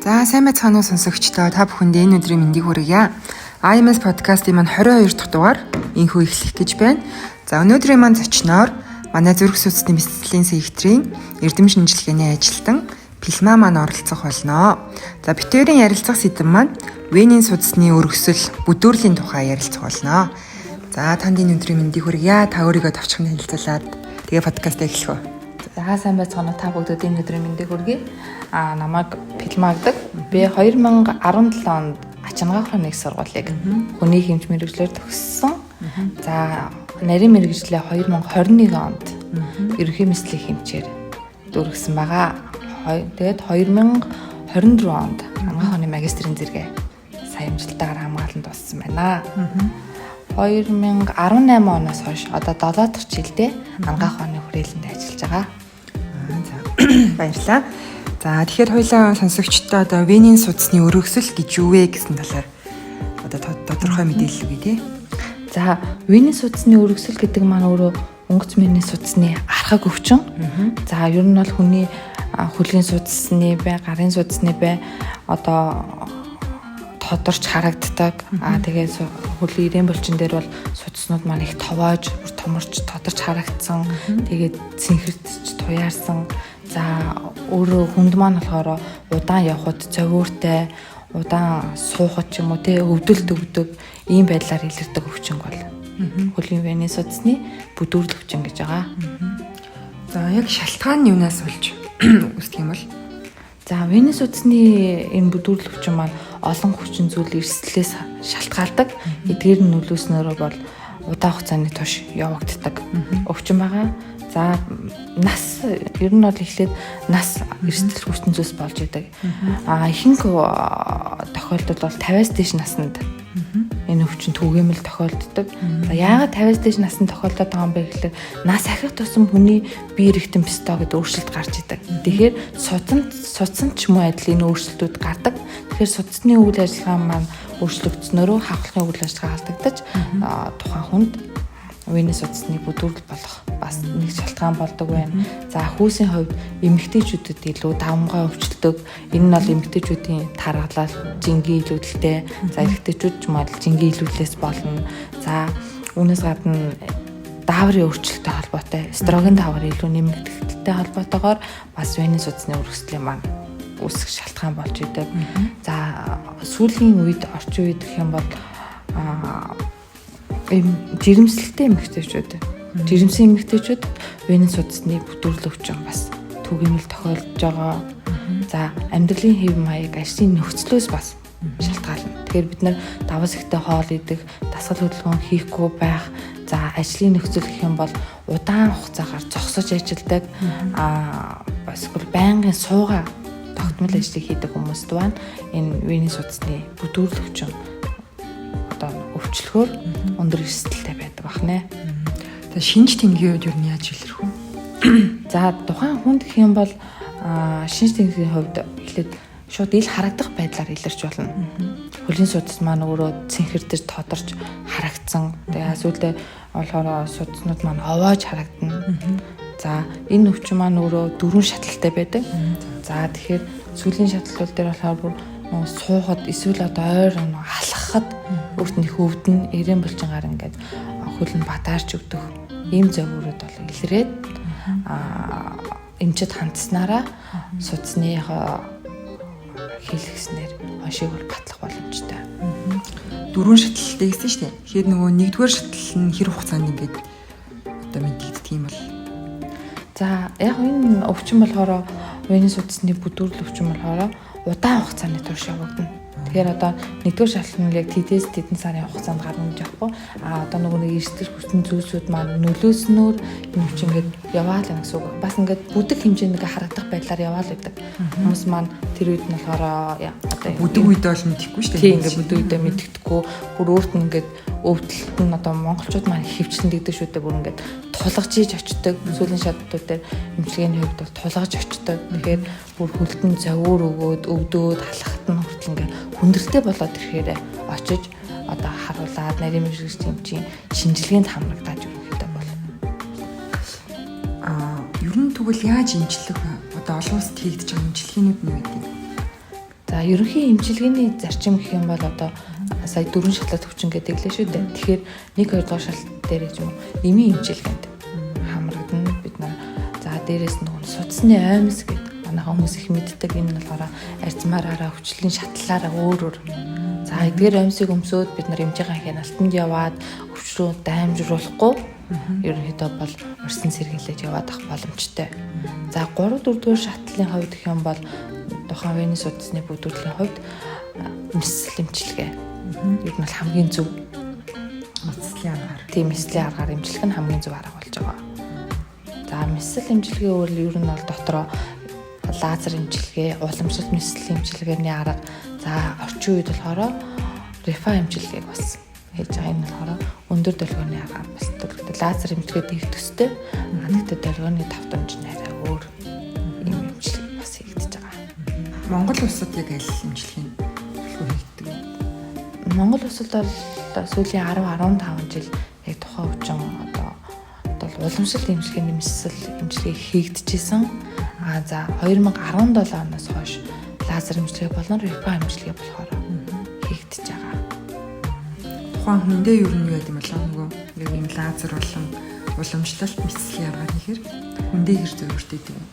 За сайн байцгаана уу сонсогчдоо, та бүхэнд энэ өдрийн мэндийг хүргье. IMS podcast-ийн маань 22 дахь дугаар энхүү эхлэх гэж байна. За өнөөдрийн маань зочноор манай зүрх судасны бэлтгэлийн секретрийн эрдэм шинжилгээний ажилтан Пилма маань оролцох болно. За битүүрийн ярилцах сэдэв маань Венийн судасны өргөсөл бүдүүрлийн тухай ярилцах болно. За танд энэ өдрийн мэндийг хүргье. Та өөрийгөө товчхон танилцуулаад тэгээ подкаст эхлэх үү. За сайн байцгаана уу, та бүгдээ энэ өдрийн мэндийг хүргэе. Намайг Пилма гэдэг. Би 2017 онд Ачаангаа ухааны их сургуулийг хүний хэмж мэргэжлэр төгссөн. За нарийн мэргэжлээ 2021 онд ерөнхий мэдлэг хэмжээр дүүргэсэн байгаа. Тэгээд 2024 онд Ачаангаа ухааны магистрийн зэрэгээ сайн амжилтаар хамгаалан дууссан байна. 2018 оноос хойш одоо 7 дахь жилдээ Ачаангаа ухааны хүрээлэнд ажиллаж байгаа. Баярлалаа. За тэгэхээр хоёлаа сонсогчдоо одоо Венийн судасны өргөсөл гэж юу вэ гэсэн талаар одоо тодорхой мэдээлэл өгье тий. За Венийн судасны өргөсөл гэдэг маань өөрөө өнгөц мөрний судасны архаг өвчин. За ер нь бол хүний хөлгийн судасны бай, гарын судасны бай одоо тодорч харагддаг. Тэгээд хөлийн ирээн булчин дээр бол судаснууд маань их товоож, томорч, тодорч харагдсан. Тэгээд цэнхэрдэж туяарсан. За өөрөө хүнд маань болохоор удаан явхад зовиортой, удаан суухад ч юм уу те өвдөлт өгдөг ийм байдлаар илэрдэг өвчин бол хөлийн Венийн судасны бүдүүрл өвчин гэж байгаа. За яг шалтгаан нь юунаас болж үүсдэг юм бол? За Венийн судасны энэ бүдүүрл өвчин маань олон хүчин зүйлийн эрсдлээс шалтгаалдаг. Эдгээр нь нөлөөснөөрөө бол удаан хугацааны турш явагддаг өвчин байгаа. За нас ер нь бол эхлээд нас эрсдэл хүчин зүйлс болж идэг. Ихэнх тохиолдолд бол 50-аас дээш наснд энэ өвчин түгээмэл тохиолддог. За яагаад 50-аас дээш наснд тохиолдоод байгаа юм бэ гэхээр нас ахих тусам хүний бие ритм псто гэдэг өөрчлөлт гарч идэг. Тэгэхээр судсан ч юм уу адил энэ өөрчлөлтүүд гардаг. Тэгэхээр судасны үйл ажиллагаа маань өөрчлөгдснөөрөө хавхлахын үйл ажиллагаа алдагдаж тухайн хүнд Венийн судасны бүдүүрл болох бас нэг шалтгаан болдог байна. За хүүсийн хувьд эмэгтэйчүүдэд илүү давмгай өвчлөдөг. Энэ нь бол эмэгтэйчүүдийн тархалал жингийн илүүдэлтэй. За эрэгтэйчүүд ч юм уу жингийн илүүдлээс болно. За үүнээс гадна дааврын өөрчлөлттэй холбоотой эстроген даавар илүү нэмэгдэлтэй холбоотойгоор бас Венийн судасны өргөслийн маань үүсэх шалтгаан болж идэг. За сүүлийн үед орчин үед гэх юм бол жирэмслэлтэй жирэмсэн эмэгтэйчүүд Венийн судасны бүдүүрл өвчин бас түгээмэл тохиолдож байгаа. За амьдралын хэв маяг, ажлын нөхцлөөс бас шалтгаална. Тэгэхээр бид нар давас ихтэй хоол идэх, дасгал хөдөлгөөн хийхгүй байх, за ажлын нөхцөл гэх юм бол удаан хугацаагаар зогсож ажилладаг, эсвэл байнгын суугаа тогтмол ажлыг хийдэг хүмүүст байна. Энэ Венийн судасны бүдүүрл өвчин өвчлөхөөр өндөр эрсдэлтэй байдаг бахнэ. За шинж тэмдгийн үед юу яаж илэрх вэ? За тухайн хүнд гэх юм бол шинж тэмдгийн хувьд эхлээд шууд ил харагдах байдлаар илэрч болно. Хөлийн судас маань өөрөө цэнхэрдэж тодорч харагдсан. Тэгээ сүүлдээ болохоор судаснууд маань овоож харагдана. За энэ өвчин маань өөрөө 4 шаталтай байдаг. За тэгэхээр сүүлийн шатлууд дээр болохоор суухад эсвэл одоо ойр алхахад өөрт нь их өвдөн, ирээн булчингаар ингээд хөл нь батаарч өгдөх ийм зөвөрүүд бол илрээд эмчэд хандсанараа судасны хийлгэснээр хоншийг бол батлах боломжтой. 4 шаталтай гэсэн шүү дээ. Тэгэхээр нөгөө 1-р шатал нь хэр хугацаанд ингээд одоо мэдэгддэг юм бол. За яг энэ өвчин болохоор Венийн судасны бүдүүрл өвчин болохоор удаан хугацааны турш явагдана. Тэгэхээр одоо 1-р шалтгаан нь яг тэдэн сарын хугацаанд гарна гэж байхгүй. Одоо нөгөө нэг эрсдэл хүчин зүйлсүүд маань нөлөөснөөр энэ өвчин ингээд яваал гэсэн үг. Бас ингээд бүдэг хэмжээнд харагдах байдлаар яваал гэдэг. Хүмүүс маань тэр үед нь болохоор одоо бүдэг үед бол мэдэхгүй шүү дээ. Тийм ингээд бүдэг үедээ мэддэхгүй. Бүр өөрт нь ингээд өвдөлт нь одоо монголчууд маань хөвчлэн дэгдэг шүү дээ. Бүр ингээд тулгаж ийж очдог. Сүүлийн шатнууд дээр эмчилгээний хувьд бол тулгаж очдог. Тэгэхээр бүр хөлтөнд завуур өгөөд өвдөөд халахт нь хүртэл ингээд хүндрэлтэй болоод ирэхээр очиж одоо харуулад нарийн мэргэжлийн шинжилгээнд хамрагдаж ерөнхийдөө бол ер нь тэгвэл яаж эмчлэх одоо олон улсад хийгдэж байгаа эмчилгээнүүд нь юу гэдэг? За ерөнхий эмчилгээний зарчим гэх юм бол одоо сая 4 шатлаад өвчин гэдэг лээ шүү дээ. Тэгэхээр 1 2 дугаар шалт дээр юм эмийн эмчилгээнд хамрагдана бид нар. За дээрээс нь судасны оймс гэдэг манайха хүмүүс их мэддэг. Энэ нь болохоор арзмаараараа өвчлөлийн шатлалаараа өөр. За эдгээр оймсыг өмсөөд бид нар эмчийн хяналтанд яваад өвчрөө даймжруулахгүй ерөнхийдөө бол урьдчилан сэргийлээд яваад ах боломжтой. За 3 4 дугаар шатлалын хувьд гэх юм бол тухайн венес судасны бүдүүрлийн хувьд мэссэл эмчилгээ ер нь хамгийн зөв Мэслийн аргаар. Тийм мэслийн аргаар эмчлэх нь хамгийн зөв арга болж байгаа. За мэсэл эмчилгээ өөр ер нь бол дотроо лазер эмчилгээ, уламжлалт мэслийн эмчилгээний арга. За орчин үед болохоор рефа эмчилгээг бас хийж байгаа. Энэ болохоор өндөр долгионы аргаар бас лазер эмчилгээ дэх төстэй. Гэхдээ долгионы давтамж нэрээ өөр юм эмчилгээ бас хийгдэж байгаа. Монгол улсад яг аль эмчилгээний төлөвлөгөө хийгддэг вэ? Монгол улсад бол сүүлийн 10-15 жил яг тухайн өвчин одоо уламжлалт эмчилгээний мэсэл эмчилгээ хийгдэжсэн. За 2017 оноос хойш лазер эмчилгээ болон рефа эмчилгээ болохоор хийгдэж байгаа. Тухайн хүндээ ер нь юу гэдэг юм болоо нөгөө яг юм лазер болон уламжлалт мэслийн аргаар хийхээр хүндээ хэр зөвөртэй гэдэг юм.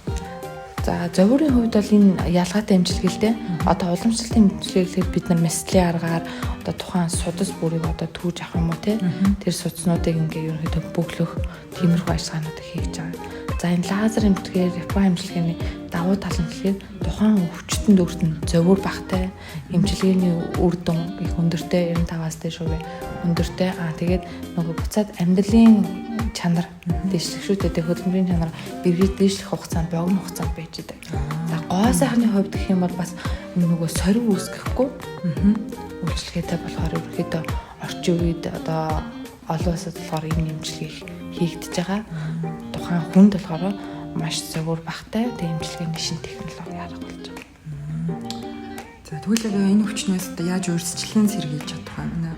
За зовирын хувьд бол энэ ялгаатай эмчилгээ л дээ. Одоо уламжлалт эмчилгээ бид нар мэслийн аргаар одоо тухайн судас бүрийг одоо түүж авах юм уу те. Тэр судснуудыг ингээ ерөнхийдөө бөглөх тиймэрхүү ажиллагаануудыг хийж байгаа. За энэ лазер эмчилгээ, рефа эмчилгээний давуу тал нь гэхээр тухайн өвчтөнд өөрт нь зовир багтай, эмчилгээний үр дүн их өндөртэй 95-аас дээш хувь өндөртэй. Тэгээд нөгөө буцаад амьдралын чанар дэвшлэх шүү дээ. Хөдөлмөрийн чанар эргээд дэвшлэх хугацаанд богино хугацаанд байж идэг. За гоо сайхны хувьд гэх юм бол бас нөгөө сорив үүсгэхгүй үйлчлэгээтэй болохоор ерөөхдөө орчин үед одоо олон улсад болохоор энэ эмчилгээ хийгдэж байгаа. Тухайн хүнд болохоор маш зөвөр багтай эмчилгээний шин технологи арга болж байгаа. За тэгвэл энэ өвчнөөс одоо яаж өөрсчлөн сэргийлж чадах вэ?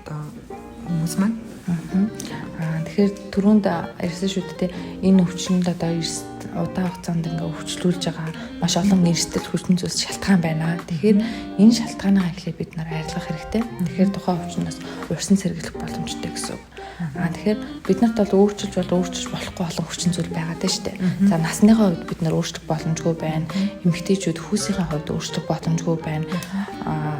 Одоо хүмүүс маань. Тэгэхээр түрүүнд ярьсан шүү дээ. Энэ өвчнөд одоо удаан хугацаанд ингээ өвчлүүлж байгаа маш олон нэрстэл хүчин зүйлс шалтгаан байна. Тэгэхээр энэ шалтгаанаа эхлээд бид нар арилгах хэрэгтэй. Тэгэхээр тухайн өвчнөөс урьдчилан сэргийлэх боломжтой гэсэн үг. Тэгэхээр бид нарт бол өөрчилж болохгүй олон хүчин зүйл байгаа даа шүү дээ. За насныхаа хувьд бид нар өөрчлөх боломжгүй байна. Эмэгтэйчүүд хүүсийнхээ хувьд өөрчлөх боломжгүй байна.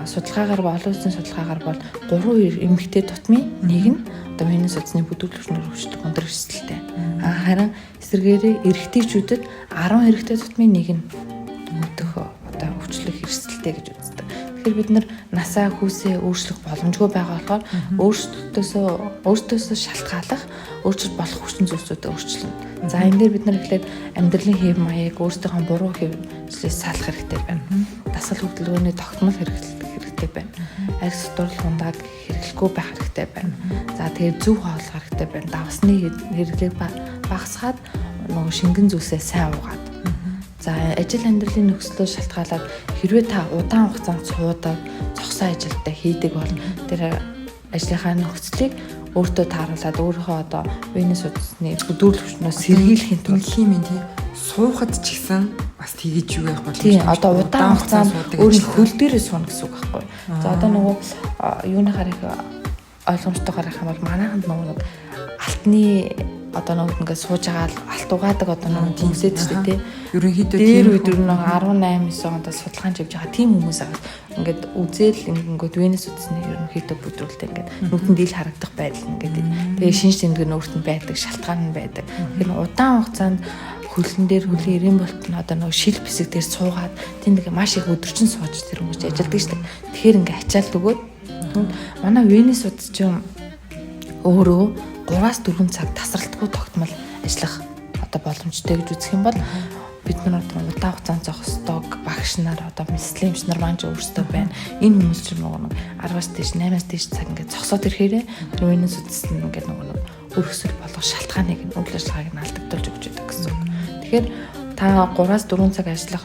Судалгаагаар олон улсын судалгаагаар бол 3 эмэгтэй тутмын нэг нь одоо венес судасны бүдүүлэгчнэр өвчлөх өндөр эрсдэлтэй. Харин эсвэргээрээ эрэгтэйчүүдэд 10 эрэгтэй тутмын нэг нь өдөх одоо өвчлөх эрсдэлтэй гэж үздэг. Тэгэхээр бид нар насаа хүүсээ өөрчлөх боломжгүй байгаа болохоор өөртөөсөө шалтгааллах өөрчлөлт болох хүчин зүйлсүүдээ өөрчилнө. За энэ дээр бид нар эхлээд амьдралын хэв маяг өөрсдийнхөө буруу хэвлэлээс салах хэрэгтэй байна. Дасгал хөдөлгөөний тогтмол хэрэгтэй байна. Арх судрал хундаг хэрэглэхгүй байх хэрэгтэй байна. За тэгээд зөв хооллох хэрэгтэй байна. Давсны хэрэглээг багасгаад нөгөө шингэн зүйлсээ сайн уугаад. За ажил амьдралын нөхцлөөс шалтгаалаад хэрвээ та удаан хугацаанд суудаг, зогсоо ажилтаа хийдэг бол тэр ажлынхаа нөхцөлийг өөртөө тааруулаад өөрийнхөө одоо венес судасны бүдүүлэгчнөөс сэргийлэхийн тулд химийн тий суухад ч гэсэн бас тэгэж юу яах боломжтой. Тийм одоо удаан хугацаанд өөрийн хөл дээрээ сууна гэсэн үг байхгүй. За одоо нөгөө юуны харах ойлгомжтой гарах юм бол манайханд нөгөө алтны одоо нэг ингээд сууж байгаа алт угаадаг одоо нэг хүмүүсэд ч тийм ерөнхийдөө дээр үед ер нь 18-9 онд судалгаан хийж байгаа тийм хүмүүс аа ингээд үзэл ингээд венес судасны ерөнхийдөө бүдрүүлэлт ингээд нүдэнд ил харагдах байдал ингээд тэгээ шинж тэмдэг нь өөрт нь байдаг шалтгаан нь байдаг. Тэгэхээр удаан хугацаанд хөлн дээр хөлийн эрээн болт нь одоо нэг шил бисэг дээр суугаад тийм нэг маш их өдөржин сууж тэр хүмүүс ажилдаг шүү дээ. Тэгэхээр ингээд ачаалт өгөөд манай венес судас чинь өөрөө 3-4 цаг тасралтгүй тогтмол ажиллах одоо боломжтой гэж үзэх юм бол бид нар одоо удаан хугацаанд зогсдог багш нар одоо мэслийн эмч нар маань өөрсдөө байна. Энэ хүмүүс чинь нэг 10-аас дээш 8-аас дээш цаг ингээд зогсоод ирэхээр тэр венес судас нь ингээд нэг өргөсөл болох шалтгааныг нь үйл ажиллагааг нь алдагдуулж өгч байдаг гэсэн үг. Тэгэхээр та 3-4 цаг ажиллах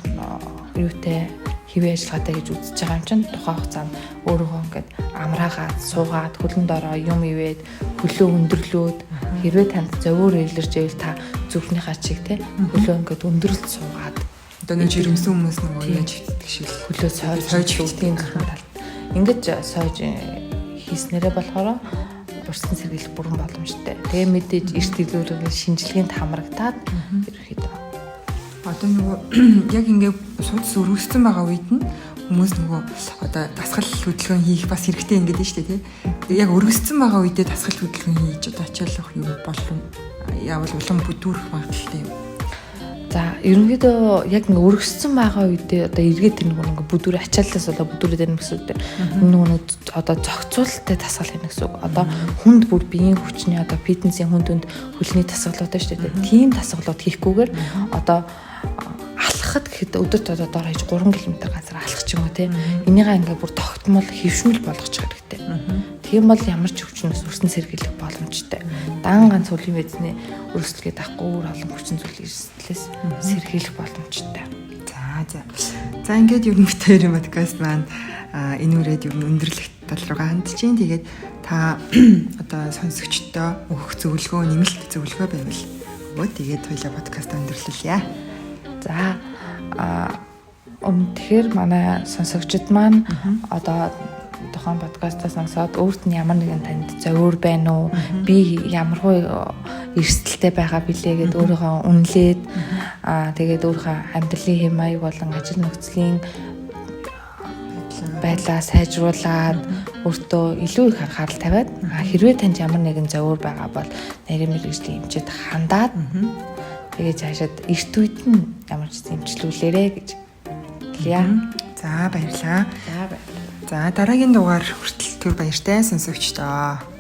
юутэй хэвээ ажиллагаатай гэж үзэж байгаа юм чинь тухайн хугацаанд өөрөөгөө ингээд амраагаад суугаад хөлн дороо юм ивээд хөлөө өндөрлөөд хэрвээ танд зовөр илэрч ивэл та зүрхнийхаа чиг те хөлөө ингээд өндөрлөлт суугаад Одоо нэг жирэмсэн хүмүүс нөгөө яаж хийдэг шиг хөлөө сойж тийм талд. Ингэж сойж хийснээрээ болохоор урьдчилан сэргийлэх бүрэн боломжтой. Тэгээ мэдээж эрт илүүрийн шинжилгээнд хамрагдаад ерөөхдөө. Одоо нөгөө яг ингээ судас өргөссөн байгаа үед нь хүмүүс нөгөө одоо дасгал хөдөлгөөн хийх бас хэрэгтэй ингээд нь шүү дээ тий. Яг өргөссөн байгаа үедээ дасгал хөдөлгөөн хийж одоо ачаалах юм болов яавал улам бүдүүрэх магадaltaй юм. За ерөнхийдөө яг ингээ өргөссөн байгаа үедээ одоо эргээд тэр нэг бүдүүрээ ачааллаас болоо бүдүүрээд байна гэсэн үг дээ. Нэг одоо зохицуулалттай дасгал хийнэ гэсэн үг. Одоо хүнд бүр биеийн хүчний одоо фитнесийн хүнд хөлний дасгалууд шүү дээ. Тийм дасгалууд хийхгүйгээр одоо алхахад гэхэд өдөрт одоо доор хаяж 3 км газар алхах ч юм уу те. Энийгээ ингээ бүр тогтмол хөвшмөл болгочих хэрэгтэй. Тийм бол ямар ч өвчнөөс өрсөн сэргийлэх боломжтой. Дан ганц хөлийн мэдний өрсөлдөхөд авахгүй өөр олон хүчин зүйл эрсдлээс сэргийлэх боломжтой. За ингээд ер нь битээр подкаст маань энэ үрээд ер нь өндөрлөх тал руугаа хандж чинь. Тэгээд та одоо сонсогчдоо өгөх зөвлөгөө, нэмэлт зөвлөгөө байвал өгөө. Тэгээд хоёлаа подкаст өндөрлүүлье. За тэгэхээр манай сонсогчид маань одоо тухайн подкастаа сонсоод өөрт нь ямар нэгэн танд зовир байна уу? Би ямархуу эрсдэлтэй байгаа билээ гэд өөрийгөө үнэлээд тэгээд өөрийнхөө амьдралын хэм маяг болон ажил нөхцөлийн байдлаа сайжруулад өөртөө илүү их анхаарал тавиад хэрвээ танд ямар нэгэн зовир байгаа бол нарийн мэргэжлийн эмчэд хандаад тэгээд цаашаад эрт үед нь ямар ч эмчлүүлээрэ гэж хэлье. За баярлалаа. За дараагийн дугаар хүртэл түр баяртай сонсогчдоо.